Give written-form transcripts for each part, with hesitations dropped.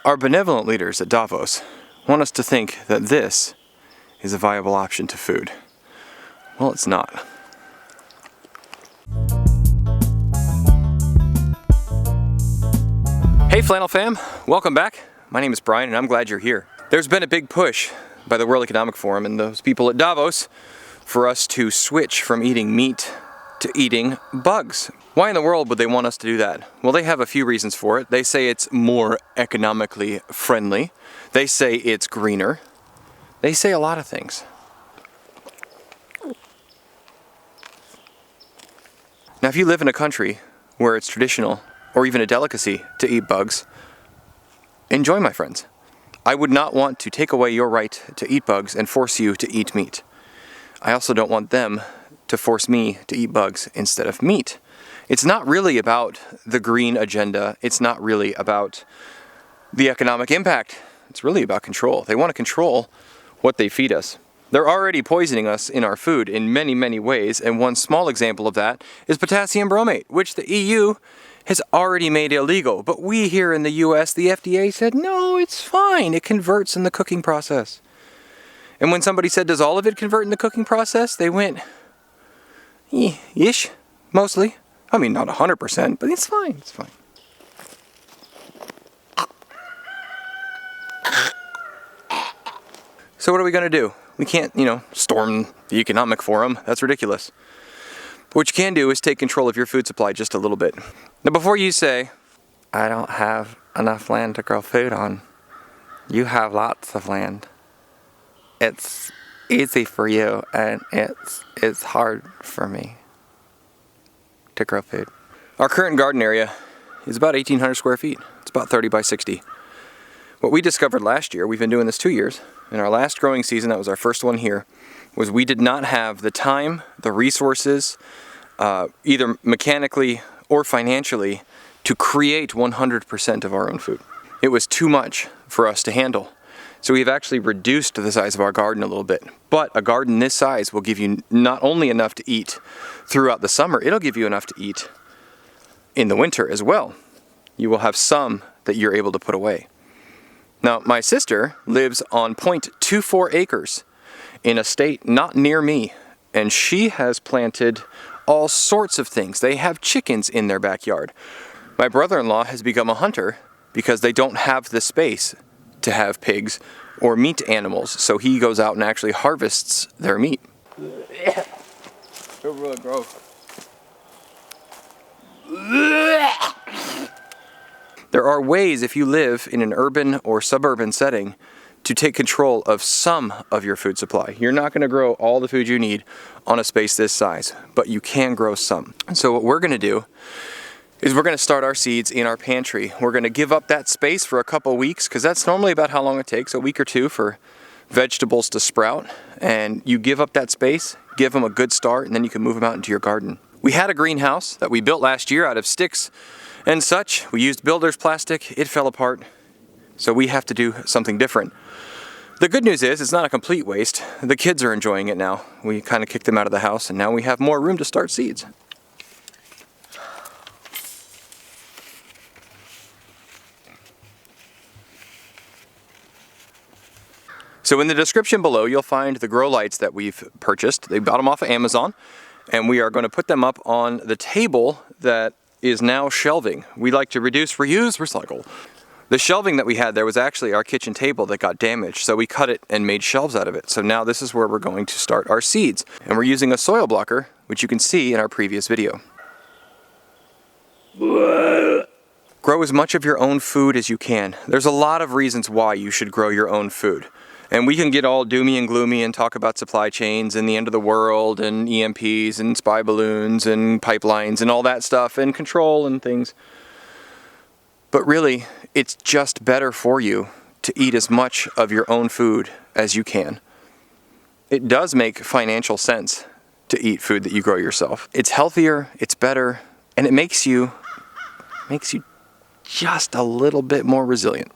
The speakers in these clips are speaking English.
Our benevolent leaders at Davos want us to think that this is a viable option to food. Well, it's not. Hey Flannel Fam, welcome back. My name is Brian and I'm glad you're here. There's been a big push by the World Economic Forum and those people at Davos for us to switch from eating meat to eating bugs. Why in the world would they want us to do that? Well, they have a few reasons for it. They say it's more economically friendly. They say it's greener. They say a lot of things. Now, if you live in a country where it's traditional or even a delicacy to eat bugs, enjoy, my friends. I would not want to take away your right to eat bugs and force you to eat meat. I also don't want them to force me to eat bugs instead of meat. It's not really about the green agenda. It's not really about the economic impact. It's really about control. They want to control what they feed us. They're already poisoning us in our food in many, many ways, and one small example of that is potassium bromate, which the EU has already made illegal. But we here in the US, the FDA said, no, it's fine. It converts in the cooking process. And when somebody said, does all of it convert in the cooking process? They went, ish, mostly. I mean, not 100%, but it's fine, it's fine. So what are we gonna do? We can't, storm the Economic Forum. That's ridiculous. But what you can do is take control of your food supply just a little bit. Now, before you say, I don't have enough land to grow food on, you have lots of land. It's easy for you, and it's hard for me to grow food. Our current garden area is about 1,800 square feet. It's about 30 by 60. What we discovered last year, we've been doing this 2 years, in our last growing season, that was our first one here, was we did not have the time, the resources, either mechanically or financially, to create 100% of our own food. It was too much for us to handle. So we've actually reduced the size of our garden a little bit. But a garden this size will give you not only enough to eat throughout the summer, it'll give you enough to eat in the winter as well. You will have some that you're able to put away. Now, my sister lives on 0.24 acres in a state not near me, and she has planted all sorts of things. They have chickens in their backyard. My brother-in-law has become a hunter because they don't have the space to have pigs or meat animals, so he goes out and actually harvests their meat. They're really gross. There are ways, if you live in an urban or suburban setting, to take control of some of your food supply. You're not going to grow all the food you need on a space this size, but you can grow some. And so what we're going to do is we're going to start our seeds in our pantry. We're going to give up that space for a couple weeks, because that's normally about how long it takes, a week or two for vegetables to sprout. And you give up that space, give them a good start, and then you can move them out into your garden. We had a greenhouse that we built last year out of sticks and such. We used builder's plastic. It fell apart. So we have to do something different. The good news is it's not a complete waste. The kids are enjoying it now. We kind of kicked them out of the house, and now we have more room to start seeds. So in the description below, you'll find the grow lights that we've purchased. They bought them off of Amazon, and we are going to put them up on the table that is now shelving. We like to reduce, reuse, recycle. The shelving that we had there was actually our kitchen table that got damaged, so we cut it and made shelves out of it. So now this is where we're going to start our seeds. And we're using a soil blocker, which you can see in our previous video. Grow as much of your own food as you can. There's a lot of reasons why you should grow your own food. And we can get all doomy and gloomy and talk about supply chains and the end of the world and EMPs and spy balloons and pipelines and all that stuff and control and things. But really, it's just better for you to eat as much of your own food as you can. It does make financial sense to eat food that you grow yourself. It's healthier, it's better, and it makes you just a little bit more resilient.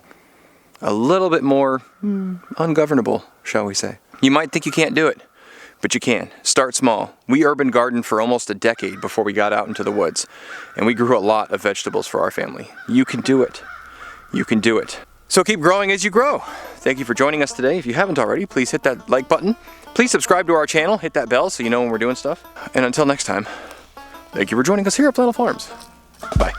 A little bit more ungovernable, shall we say. You might think you can't do it, but you can. Start small. We urban gardened for almost a decade before we got out into the woods, and we grew a lot of vegetables for our family. You can do it. You can do it. So keep growing as you grow. Thank you for joining us today. If you haven't already, please hit that like button. Please subscribe to our channel, hit that bell so you know when we're doing stuff. And until next time, thank you for joining us here at Flannel Farms. Bye.